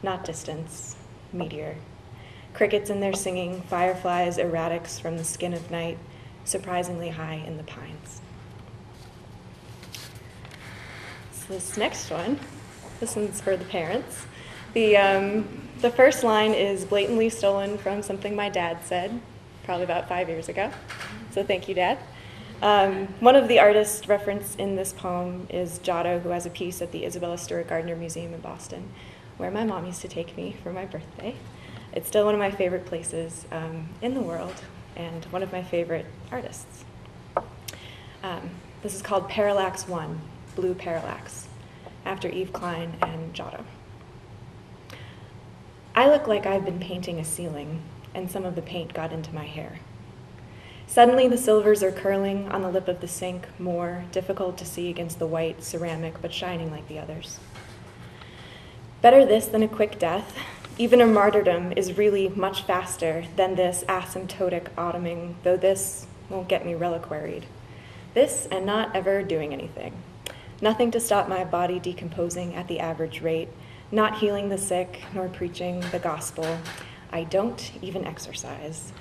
not distance, meteor. Crickets in their singing, fireflies erratics from the skin of night, surprisingly high in the pines. So this next one, this one's for the parents. The first line is blatantly stolen from something my dad said, probably about 5 years ago. So thank you, Dad. One of the artists referenced in this poem is Giotto, who has a piece at the Isabella Stewart Gardner Museum in Boston, where my mom used to take me for my birthday. It's still one of my favorite places in the world, and one of my favorite artists. This is called Parallax 1, Blue Parallax, after Yves Klein and Giotto. I look like I've been painting a ceiling, and some of the paint got into my hair. Suddenly the silvers are curling on the lip of the sink, more difficult to see against the white ceramic, but shining like the others. Better this than a quick death. Even a martyrdom is really much faster than this asymptotic autumning, though this won't get me reliquaried. This and not ever doing anything. Nothing to stop my body decomposing at the average rate, not healing the sick, nor preaching the gospel. I don't even exercise.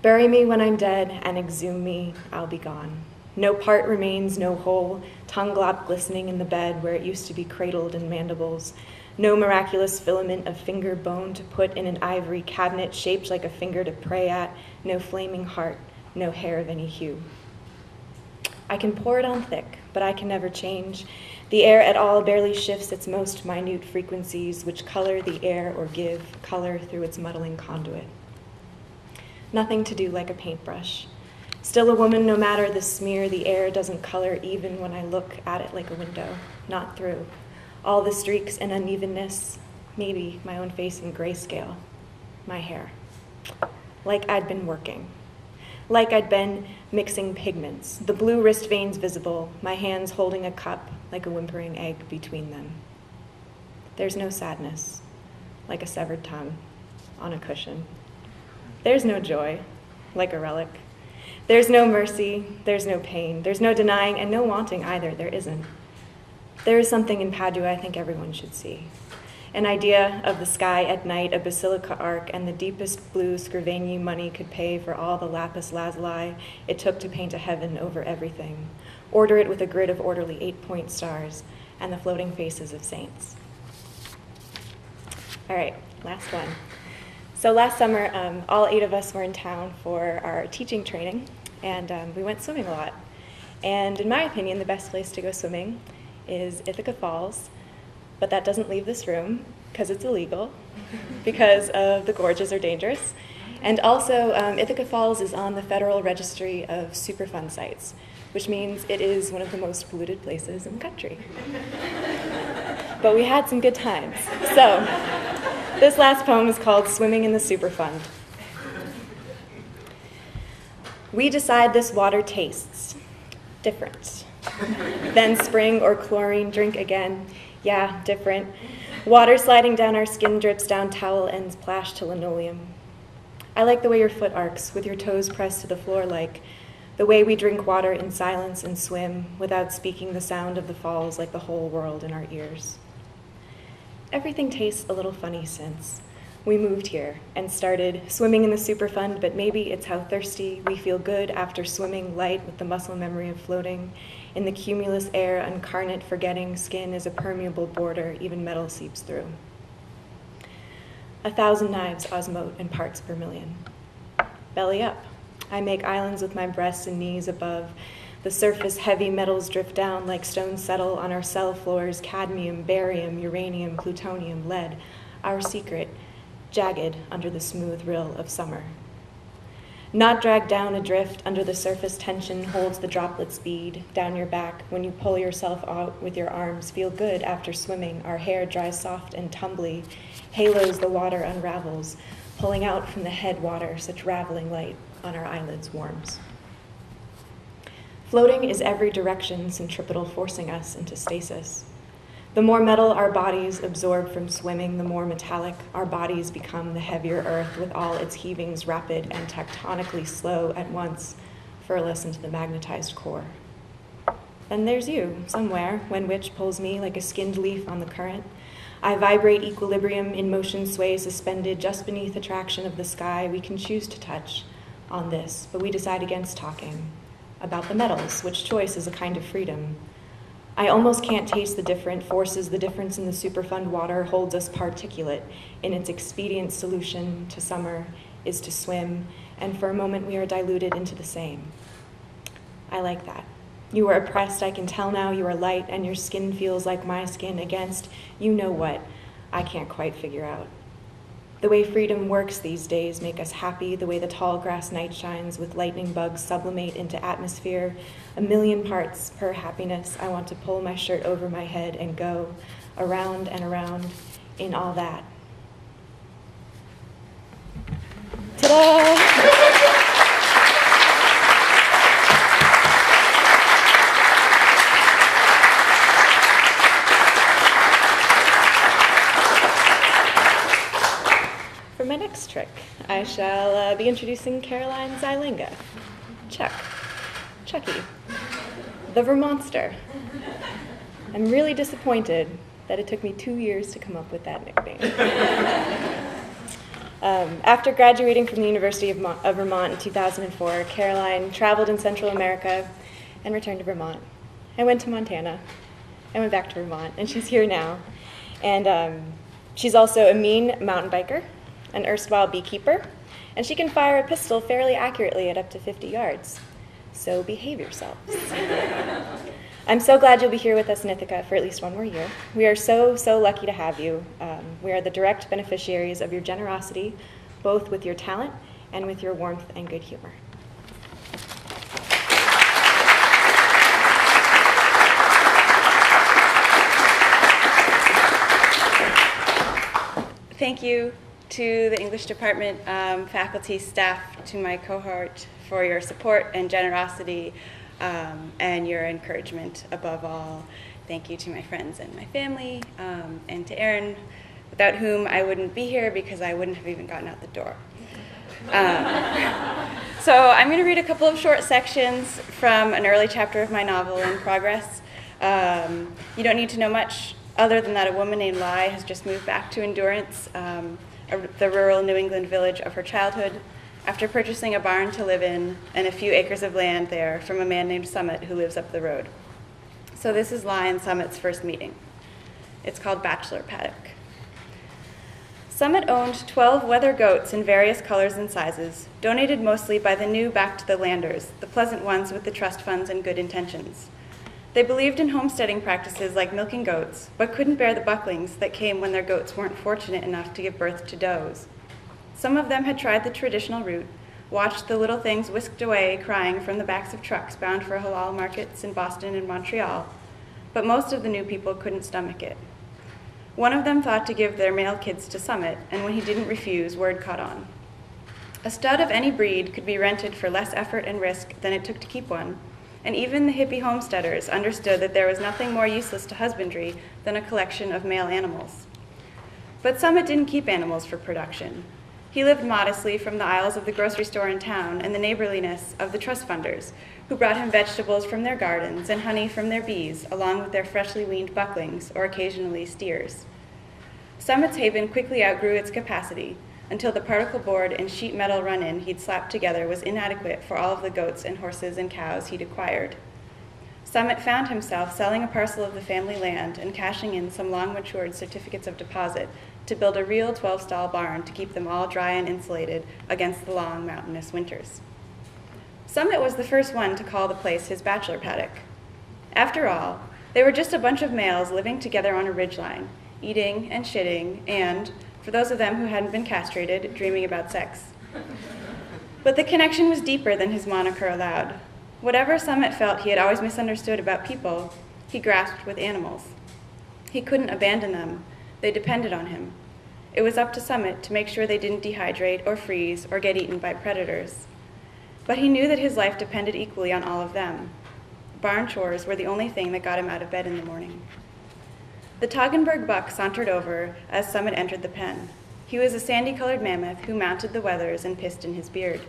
Bury me when I'm dead and exhume me, I'll be gone. No part remains, no whole, tongue glop glistening in the bed where it used to be cradled in mandibles. No miraculous filament of finger bone to put in an ivory cabinet shaped like a finger to pray at, no flaming heart, no hair of any hue. I can pour it on thick, but I can never change. The air at all barely shifts its most minute frequencies, which color the air or give color through its muddling conduit. Nothing to do like a paintbrush. Still a woman, no matter the smear, the air doesn't color even when I look at it like a window, not through. All the streaks and unevenness, maybe my own face in grayscale, my hair. Like I'd been working. Like I'd been mixing pigments, the blue wrist veins visible, my hands holding a cup like a whimpering egg between them. There's no sadness, like a severed tongue on a cushion. There's no joy, like a relic. There's no mercy, there's no pain, there's no denying and no wanting either, there isn't. There is something in Padua I think everyone should see. An idea of the sky at night, a basilica arc, and the deepest blue Scrivagni money could pay for all the lapis lazuli it took to paint a heaven over everything. Order it with a grid of orderly 8-point stars and the floating faces of saints. All right, last one. So last summer, all 8 of us were in town for our teaching training, and we went swimming a lot. And in my opinion, the best place to go swimming is Ithaca Falls, but that doesn't leave this room because it's illegal, because the gorges are dangerous. And also, Ithaca Falls is on the Federal Registry of Superfund sites, which means it is one of the most polluted places in the country. But we had some good times. So this last poem is called Swimming in the Superfund. We decide this water tastes different. Then spring or chlorine drink again. Yeah, different. Water sliding down our skin drips down towel ends plashed to linoleum. I like the way your foot arcs with your toes pressed to the floor, like the way we drink water in silence and swim without speaking the sound of the falls like the whole world in our ears. Everything tastes a little funny since we moved here and started swimming in the Superfund, but maybe it's how thirsty we feel good after swimming light with the muscle memory of floating. In the cumulus air, incarnate forgetting, skin is a permeable border, even metal seeps through. 1,000 knives osmote in parts per million. Belly up. I make islands with my breasts and knees above. The surface heavy metals drift down like stones settle on our cell floors, cadmium, barium, uranium, plutonium, lead. Our secret, jagged under the smooth rill of summer. Not dragged down adrift under the surface tension holds the droplet speed down your back. When you pull yourself out with your arms, feel good after swimming. Our hair dries soft and tumbly. Halos the water unravels, pulling out from the head water, such raveling light on our eyelids warms. Floating is every direction centripetal forcing us into stasis. The more metal our bodies absorb from swimming, the more metallic our bodies become, the heavier earth with all its heavings rapid and tectonically slow at once, furl us into the magnetized core. Then there's you, somewhere, when which pulls me like a skinned leaf on the current. I vibrate equilibrium in motion sway suspended just beneath the traction of the sky. We can choose to touch on this, but we decide against talking about the metals, which choice is a kind of freedom. I almost can't taste the different forces. The difference in the superfund water holds us particulate. In its expedient solution to summer is to swim, and for a moment we are diluted into the same. I like that. You are oppressed, I can tell now. You are light, and your skin feels like my skin against you know what I can't quite figure out. The way freedom works these days make us happy, the way the tall grass night shines with lightning bugs sublimate into atmosphere. 1,000,000 parts per happiness. I want to pull my shirt over my head and go around and around in all that. Ta-da! For my next trick, I shall be introducing Caroline Zeilenga. Chucky, the Vermonster. I'm really disappointed that it took me 2 years to come up with that nickname. After graduating from the University of Vermont in 2004, Caroline traveled in Central America and returned to Vermont. I went to Montana. I went back to Vermont, and she's here now. And she's also a mean mountain biker, an erstwhile beekeeper, and she can fire a pistol fairly accurately at up to 50 yards. So behave yourselves. I'm so glad you'll be here with us in Ithaca for at least 1 more year. We are so lucky to have you. We are the direct beneficiaries of your generosity, both with your talent and with your warmth and good humor. Thank you to the English department, faculty, staff, to my cohort for your support and generosity and your encouragement above all. Thank you to my friends and my family, and to Erin, without whom I wouldn't be here because I wouldn't have even gotten out the door. So I'm going to read a couple of short sections from an early chapter of my novel, In Progress. You don't need to know much other than that a woman named Lai has just moved back to Endurance, the rural New England village of her childhood, after purchasing a barn to live in and a few acres of land there from a man named Summit who lives up the road. So this is Lai and Summit's first meeting. It's called Bachelor Paddock. Summit owned 12 weather goats in various colors and sizes, donated mostly by the new back-to-the-landers, the pleasant ones with the trust funds and good intentions. They believed in homesteading practices like milking goats, but couldn't bear the bucklings that came when their goats weren't fortunate enough to give birth to does. Some of them had tried the traditional route, watched the little things whisked away crying from the backs of trucks bound for halal markets in Boston and Montreal, but most of the new people couldn't stomach it. One of them thought to give their male kids to Summit, and when he didn't refuse, word caught on. A stud of any breed could be rented for less effort and risk than it took to keep one, and even the hippie homesteaders understood that there was nothing more useless to husbandry than a collection of male animals. But Summit didn't keep animals for production. He lived modestly from the aisles of the grocery store in town and the neighborliness of the trust funders, who brought him vegetables from their gardens and honey from their bees, along with their freshly weaned bucklings, or occasionally steers. Summit's haven quickly outgrew its capacity, until the particle board and sheet metal run-in he'd slapped together was inadequate for all of the goats and horses and cows he'd acquired. Summit found himself selling a parcel of the family land and cashing in some long-matured certificates of deposit to build a real 12-stall barn to keep them all dry and insulated against the long mountainous winters. Summit was the first one to call the place his bachelor paddock. After all, they were just a bunch of males living together on a ridgeline, eating and shitting and, for those of them who hadn't been castrated, dreaming about sex. But the connection was deeper than his moniker allowed. Whatever Summit felt he had always misunderstood about people, he grasped with animals. He couldn't abandon them. They depended on him. It was up to Summit to make sure they didn't dehydrate or freeze or get eaten by predators. But he knew that his life depended equally on all of them. Barn chores were the only thing that got him out of bed in the morning. The Toggenburg buck sauntered over as Summit entered the pen. He was a sandy-colored mammoth who mounted the wethers and pissed in his beard.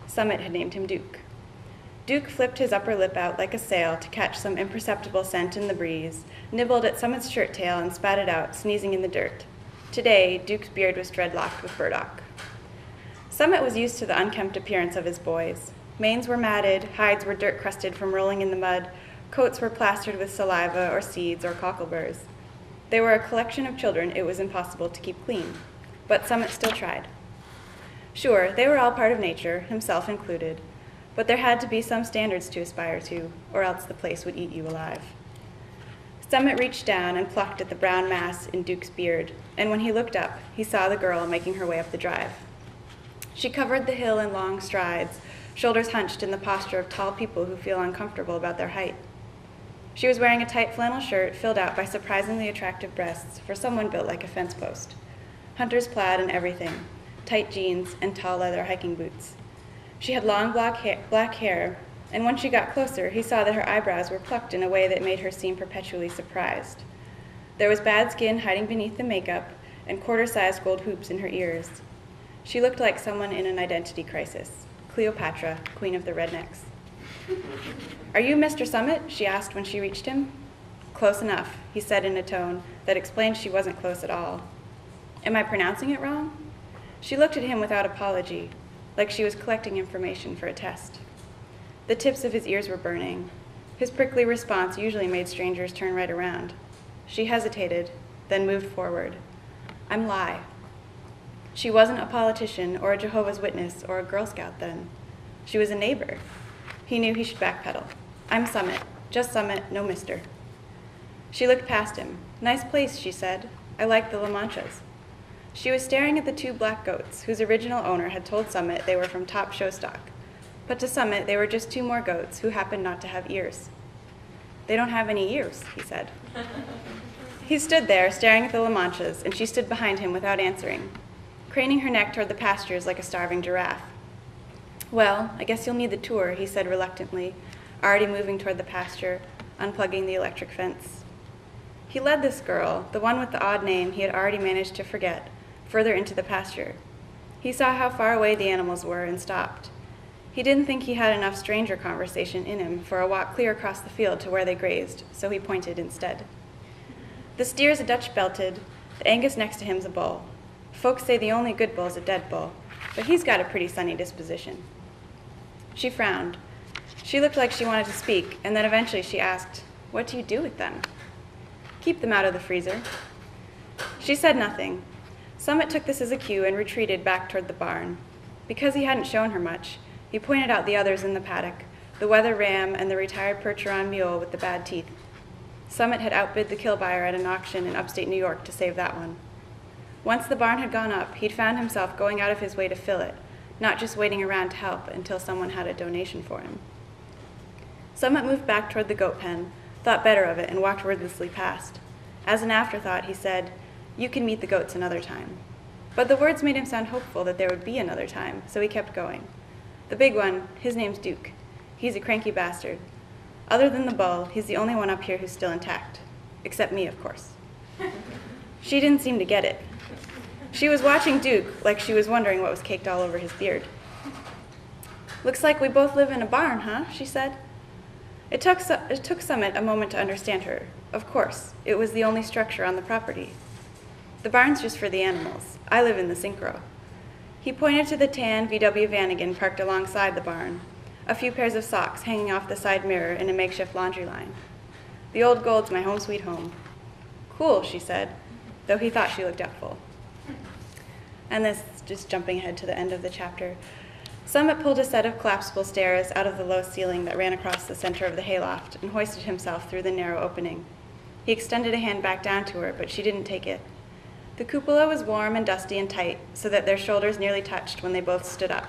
Summit had named him Duke. Duke flipped his upper lip out like a sail to catch some imperceptible scent in the breeze, nibbled at Summit's shirt tail and spat it out, sneezing in the dirt. Today, Duke's beard was dreadlocked with burdock. Summit was used to the unkempt appearance of his boys. Manes were matted, hides were dirt-crusted from rolling in the mud, coats were plastered with saliva or seeds or cockleburs. They were a collection of children it was impossible to keep clean, but Summit still tried. Sure, they were all part of nature, himself included, but there had to be some standards to aspire to, or else the place would eat you alive. Summit reached down and plucked at the brown mass in Duke's beard, and when he looked up, he saw the girl making her way up the drive. She covered the hill in long strides, shoulders hunched in the posture of tall people who feel uncomfortable about their height. She was wearing a tight flannel shirt filled out by surprisingly attractive breasts for someone built like a fence post. Hunter's plaid and everything, tight jeans and tall leather hiking boots. She had long black hair, and when she got closer, he saw that her eyebrows were plucked in a way that made her seem perpetually surprised. There was bad skin hiding beneath the makeup and quarter-sized gold hoops in her ears. She looked like someone in an identity crisis. Cleopatra, Queen of the Rednecks. "Are you Mr. Summit?" she asked when she reached him. "Close enough," he said in a tone that explained she wasn't close at all. "Am I pronouncing it wrong?" She looked at him without apology, like she was collecting information for a test. The tips of his ears were burning. His prickly response usually made strangers turn right around. She hesitated, then moved forward. "I'm Lai." She wasn't a politician or a Jehovah's Witness or a Girl Scout then. She was a neighbor. He knew he should backpedal. "I'm Summit. Just Summit, no mister." She looked past him. "Nice place," she said. "I like the La Manchas." She was staring at the two black goats, whose original owner had told Summit they were from top show stock. But to Summit, they were just two more goats who happened not to have ears. "They don't have any ears," he said. He stood there, staring at the La Manchas, and she stood behind him without answering, craning her neck toward the pastures like a starving giraffe. "Well, I guess you'll need the tour," he said reluctantly, already moving toward the pasture, unplugging the electric fence. He led this girl, the one with the odd name he had already managed to forget, further into the pasture. He saw how far away the animals were and stopped. He didn't think he had enough stranger conversation in him for a walk clear across the field to where they grazed, so he pointed instead. "The steer's a Dutch belted, the Angus next to him's a bull. Folks say the only good bull's a dead bull, but he's got a pretty sunny disposition." She frowned. She looked like she wanted to speak, and then eventually she asked, "What do you do with them?" "Keep them out of the freezer." She said nothing. Summit took this as a cue and retreated back toward the barn. Because he hadn't shown her much, he pointed out the others in the paddock, the weather ram and the retired Percheron mule with the bad teeth. Summit had outbid the kill buyer at an auction in upstate New York to save that one. Once the barn had gone up, he'd found himself going out of his way to fill it, not just waiting around to help until someone had a donation for him. Summit moved back toward the goat pen, thought better of it, and walked wordlessly past. As an afterthought, he said, "You can meet the goats another time." But the words made him sound hopeful that there would be another time, so he kept going. "The big one, his name's Duke. He's a cranky bastard. Other than the bull, he's the only one up here who's still intact. Except me, of course." She didn't seem to get it. She was watching Duke like she was wondering what was caked all over his beard. "Looks like we both live in a barn, huh?" she said. It took Summit a moment to understand her. Of course, it was the only structure on the property. "The barn's just for the animals. I live in the synchro." He pointed to the tan VW Vanagon parked alongside the barn, a few pairs of socks hanging off the side mirror in a makeshift laundry line. "The old Gold's my home sweet home." "Cool," she said, though he thought she looked doubtful. And this, just jumping ahead to the end of the chapter, Summit pulled a set of collapsible stairs out of the low ceiling that ran across the center of the hayloft and hoisted himself through the narrow opening. He extended a hand back down to her, but she didn't take it. The cupola was warm and dusty and tight, so that their shoulders nearly touched when they both stood up.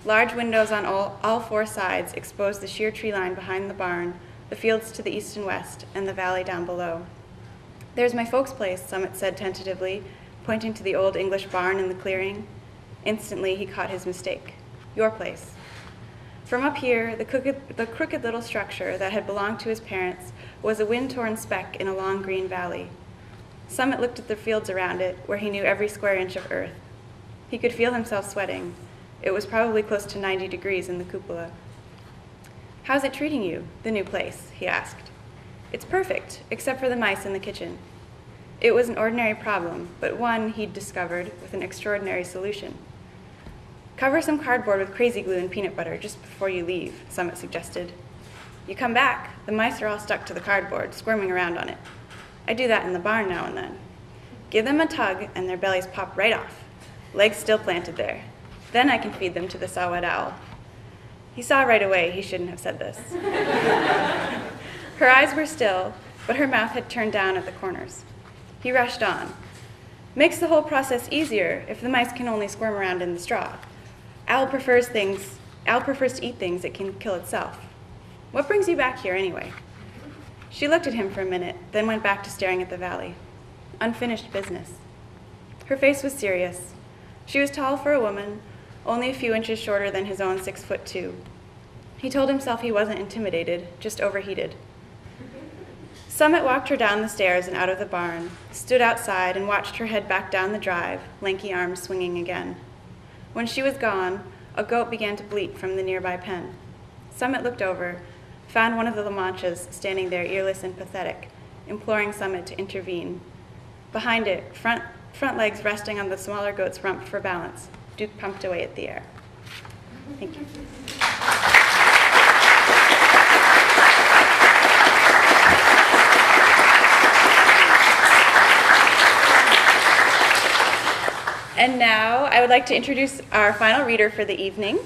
Large windows on all four sides exposed the sheer tree line behind the barn, the fields to the east and west, and the valley down below. "There's my folks' place," Summit said tentatively, pointing to the old English barn in the clearing. Instantly, he caught his mistake. "Your place." From up here, the crooked little structure that had belonged to his parents was a wind-torn speck in a long green valley. Summit looked at the fields around it, where he knew every square inch of earth. He could feel himself sweating. It was probably close to 90 degrees in the cupola. "How's it treating you, the new place?" he asked. "It's perfect, except for the mice in the kitchen." It was an ordinary problem, but one he'd discovered with an extraordinary solution. "Cover some cardboard with crazy glue and peanut butter just before you leave," Summit suggested. "You come back, the mice are all stuck to the cardboard, squirming around on it. I do that in the barn now and then. Give them a tug and their bellies pop right off, legs still planted there. Then I can feed them to the saw-whet owl." He saw right away he shouldn't have said this. Her eyes were still, but her mouth had turned down at the corners. He rushed on. "Makes the whole process easier if the mice can only squirm around in the straw. Owl prefers to eat things it can kill itself. What brings you back here anyway?" She looked at him for a minute, then went back to staring at the valley. Unfinished business. Her face was serious. She was tall for a woman, only a few inches shorter than his own 6'2". He told himself he wasn't intimidated, just overheated. Summit walked her down the stairs and out of the barn, stood outside and watched her head back down the drive, lanky arms swinging again. When she was gone, a goat began to bleat from the nearby pen. Summit looked over, found one of the La Manchas standing there earless and pathetic, imploring Summit to intervene. Behind it, front legs resting on the smaller goat's rump for balance, Duke pumped away at the air. Thank you. And now I would like to introduce our final reader for the evening.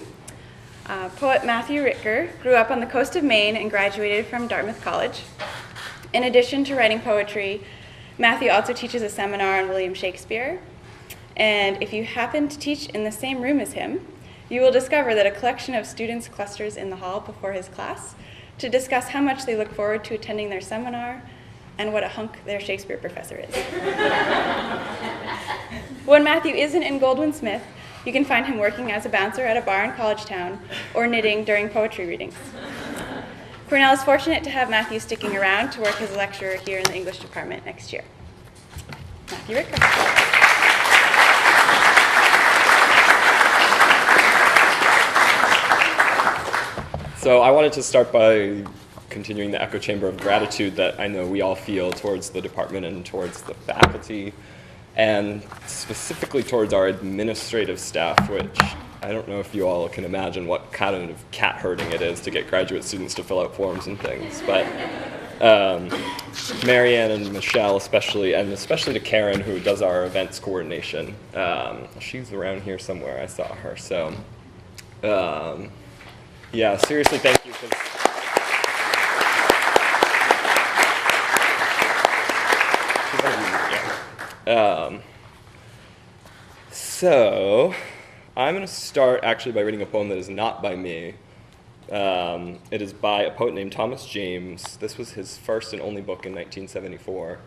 Poet Matthew Ritger grew up on the coast of Maine and graduated from Dartmouth College. In addition to writing poetry, Matthew also teaches a seminar on William Shakespeare. And if you happen to teach in the same room as him, you will discover that a collection of students clusters in the hall before his class to discuss how much they look forward to attending their seminar and what a hunk their Shakespeare professor is. When Matthew isn't in Goldwyn Smith, you can find him working as a bouncer at a bar in College Town or knitting during poetry readings. Cornell is fortunate to have Matthew sticking around to work as a lecturer here in the English department next year. Matthew Ritger. So I wanted to start by continuing the echo chamber of gratitude that I know we all feel towards the department and towards the faculty, and specifically towards our administrative staff, which I don't know if you all can imagine what kind of cat herding it is to get graduate students to fill out forms and things. But Marianne and Michelle especially, and especially to Karen, who does our events coordination. She's around here somewhere. I saw her. So yeah, seriously, thank you. So I'm going to start actually by reading a poem that is not by me. It is by a poet named Thomas James. This was his first and only book in 1974.